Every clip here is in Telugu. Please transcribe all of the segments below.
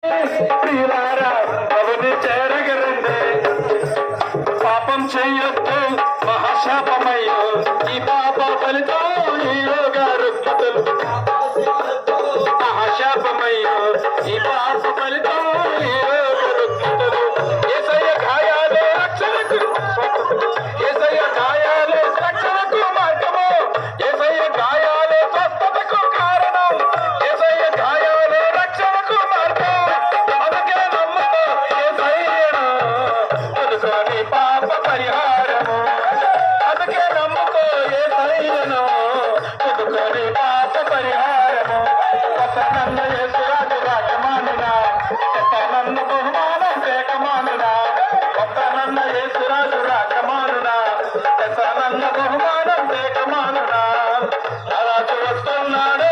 ప్రియులారా ప్రభుని చేరగరండి. పాపం చెయ్యొద్దు మహాశాపమయ్యో, ఈ పాప ఫలితం ఈ రోగ రుగ్మతలు. మహాశాపమయ్యో ఈ పాప ఫలితం ఈ రోగ రుగ్మతలు. యేసయ్య గాయాలే రక్షణకు, యేసయ్య గాయాలే రక్షణకు మార్గము, యేసయ్య గాయాలే స్వస్థతకు కారణం, యేసయ్య గాయాలే రక్షణకు మార్గం. అందుకే నమ్ముకో యేసయ్యను, అందుకోని పాప పరిహారము. అందుకే నమ్ముకో యేసయ్యను, అందుకోని పాప పరిహారము. నన్న యేసురాజు రాజమానునా, నన్ను బహుమానం వేగమానునా, నన్న యేసురాజు రాజమానునా, నన్ను బహుమానం వేగమానునా. రాజు వస్తున్నాడు,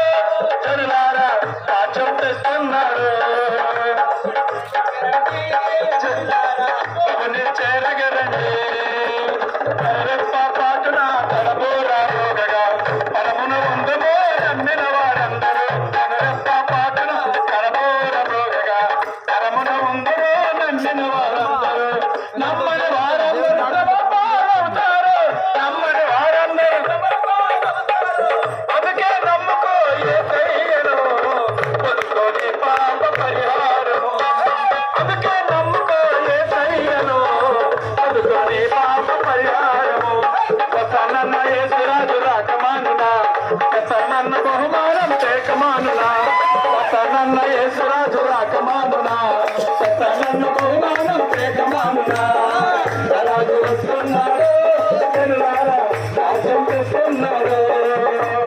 జనులారా రాజ్యం తెస్తున్నాడు. ప్రభుని చేరగరండి. పాటున తలబోరా రోగగా పరమును ఉందమో నమ్మిన వారందరూ. పాటున తలబోర రోగగా పరమును ఉందమో నమ్మిన వారందరూ. నమ్మని వారందరూ అవుతారు, నమ్మని వారందరూ. అందుకే నమ్ముకో యేసయ్యను, పొందుకోని పాప పరిహారము. అందుకే నమ్ముకో యేసయ్యను, పొందుకోని పాప పరిహారము. నన్న యేసురాజు రాకమానునా, నన్ను బహుమానం తేకమానునా, నన్న యేసురాజు రాకమానునా, నన్ను బహుమానం